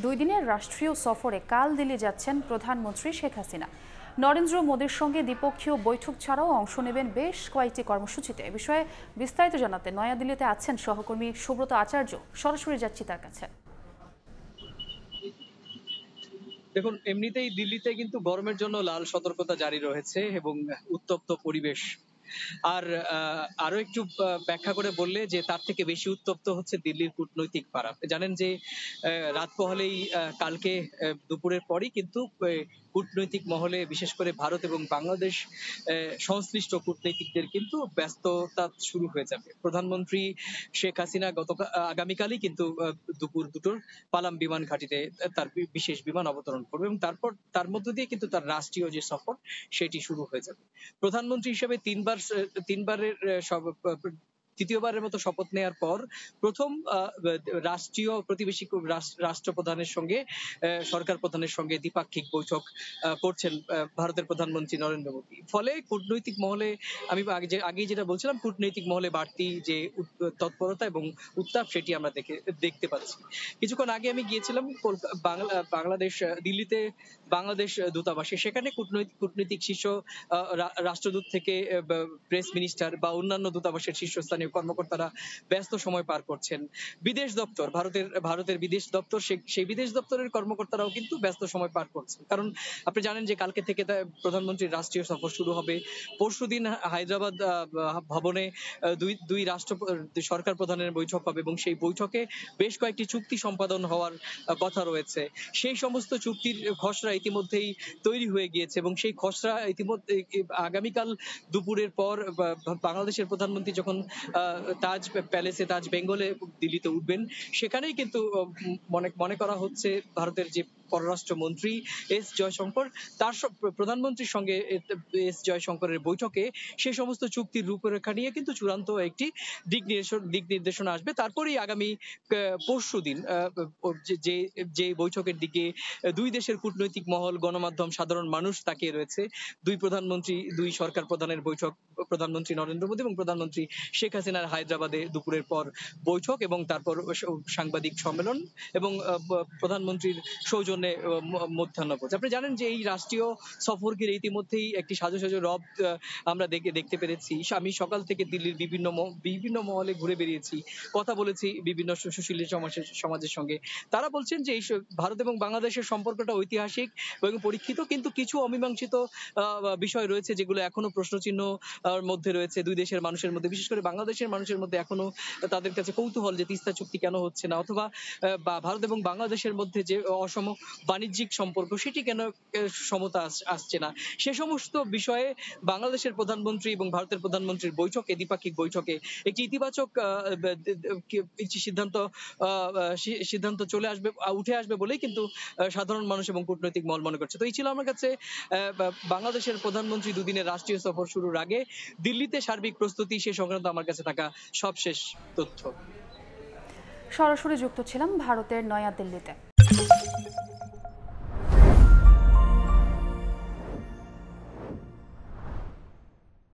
2 দিনের রাষ্ট্রীয় সফরে কাল দিল্লি যাচ্ছেন প্রধানমন্ত্রী শেখ হাসিনা। নরেন্দ্র মোদীর সঙ্গে দ্বিপক্ষীয় বৈঠক ছাড়াও অংশ নেবেন বেশ কয়েকটি কর্মসূচিতে। এ বিষয়ে বিস্তারিত জানাতে নয়াদিল্লিতে আছেন সহকর্মী সুব্রত আচার্য। সরাসরি যাচ্ছি তার কাছে। দেখুন, এমনিতেই দিল্লিতে কিন্তু গরমের জন্য লাল সতর্কতা জারি রয়েছে এবং উত্তপ্ত পরিবেশ। আর আরো একটু ব্যাখ্যা করে বললে যে তার থেকে বেশি উত্তপ্ত হচ্ছে দিল্লির কূটনৈতিক পাড়া। জানেন যে রাত পোহালেই কালকে দুপুরের পরই কিন্তু কূটনৈতিক মহলে, বিশেষ করে ভারত এবং বাংলাদেশ সংশ্লিষ্ট কূটনীতিকদের কিন্তু ব্যস্ততা শুরু হয়ে যাবে। প্রধানমন্ত্রী শেখ হাসিনা আগামীকালই কিন্তু দুপুর দুটোর পালাম বিমান ঘাঁটিতে তার বিশেষ বিমান অবতরণ করবে এবং তারপর তার মধ্য দিয়ে কিন্তু তার রাষ্ট্রীয় যে সফর সেটি শুরু হয়ে যাবে। প্রধানমন্ত্রী হিসেবে তিনবারের তৃতীয়বারের মতো শপথ নেওয়ার পর প্রথম রাষ্ট্রীয় প্রতিবেশী রাষ্ট্রপ্রধানের সঙ্গে, সরকার প্রধানের সঙ্গে দ্বিপাক্ষিক বৈঠক করছেন ভারতের প্রধানমন্ত্রী নরেন্দ্র মোদী। ফলে কূটনৈতিক মহলে, আমি আগেই যেটা বলছিলাম, কূটনৈতিক মহলে বাড়তি যে তৎপরতা এবং উত্তাপ সেটি আমরা দেখতে পাচ্ছি। কিছুক্ষণ আগে আমি গিয়েছিলাম বাংলাদেশ দিল্লিতে বাংলাদেশ দূতাবাসে। সেখানে কূটনৈতিক শীর্ষ রাষ্ট্রদূত থেকে প্রেস মিনিস্টার বা অন্যান্য দূতাবাসের শীর্ষস্থানীয় কর্মকর্তারা ব্যস্ত সময় পার করছেন। বিদেশ দপ্তর, ভারতের বিদেশ দপ্তর, সেই বিদেশ দপ্তরের কর্মকর্তারাও কিন্তু ব্যস্ত সময় পার করছেন। কারণ আপনি জানেন যে কালকে থেকে প্রধানমন্ত্রীর রাষ্ট্রীয় সফর শুরু হবে। পরশুদিন হায়দ্রাবাদ ভবনে দুই সরকার প্রধানের বৈঠক হবে এবং সেই বৈঠকে বেশ কয়েকটি চুক্তি সম্পাদন হওয়ার কথা রয়েছে। সেই সমস্ত চুক্তির খসড়া ইতিমধ্যেই তৈরি হয়ে গিয়েছে এবং সেই খসড়া ইতিমধ্যে আগামীকাল দুপুরের পর বাংলাদেশের প্রধানমন্ত্রী যখন তাজ প্যালেসে, তাজ বেঙ্গলে দিল্লিতে উঠবেন, সেখানেই কিন্তু মনে করা হচ্ছে ভারতের যে পররাষ্ট্রমন্ত্রী এস জয়শঙ্কর, তার প্রধানমন্ত্রীর সঙ্গে এস জয়শঙ্করের বৈঠকে সেই সমস্ত চুক্তির রূপরেখা নিয়ে কিন্তু চূড়ান্ত একটি দিক নির্দেশনা আসবে। তারপরেই আগামী পরশুদিন যে বৈঠকের দিকে দুই দেশের কূটনৈতিক মহল, গণমাধ্যম, সাধারণ মানুষ তাকিয়ে রয়েছে। দুই সরকার প্রধানের বৈঠক, প্রধানমন্ত্রী নরেন্দ্র মোদী এবং প্রধানমন্ত্রী শেখ হাসিনার হায়দ্রাবাদে দুপুরের পর বৈঠক এবং তারপর সাংবাদিক সম্মেলন এবং প্রধানমন্ত্রীর সৌজন্যে মধ্যাহ্নভোজ। আপনি জানেন যে এই রাষ্ট্রীয় সফর ঘিরে ইতিমধ্যেই একটি সাজো সাজো রব আমরা দেখতে পেরেছি। আমি সকাল থেকে দিল্লির বিভিন্ন মহলে ঘুরে বেরিয়েছি, কথা বলেছি বিভিন্ন সুশীল সমাজের সঙ্গে। তারা বলছেন যে এই ভারত এবং বাংলাদেশের সম্পর্কটা ঐতিহাসিক এবং পরীক্ষিত, কিন্তু কিছু অমীমাংসিত বিষয় রয়েছে যেগুলো এখনো প্রশ্নচিহ্ন মধ্যে রয়েছে দুই দেশের মানুষের মধ্যে। বিশেষ করে বাংলাদেশের মানুষের মধ্যে এখনো তাদের কাছে কৌতূহল যে তিস্তা চুক্তি কেন হচ্ছে না, অথবা ভারত এবং বাংলাদেশের মধ্যে যে অসম বাণিজ্যিক সম্পর্ক সেটি কেন সমতা আসছে না। সে সমস্ত বিষয়ে বাংলাদেশের প্রধানমন্ত্রী এবং ভারতের প্রধানমন্ত্রীর বৈঠকে, দ্বিপাক্ষিক বৈঠকে একটি ইতিবাচক সিদ্ধান্ত উঠে আসবে বলেই কিন্তু সাধারণ মানুষ এবং কূটনৈতিক মহল মনে করছে। তো এই ছিল আমার কাছে বাংলাদেশের প্রধানমন্ত্রী দুদিনের রাষ্ট্রীয় সফর শুরুর আগে দিল্লিতে সার্বিক প্রস্তুতি সে সংক্রান্ত আমার কাছে থাকা সবশেষ তথ্য। সরাসরি যুক্ত ছিলাম ভারতের নয়াদিল্লিতে।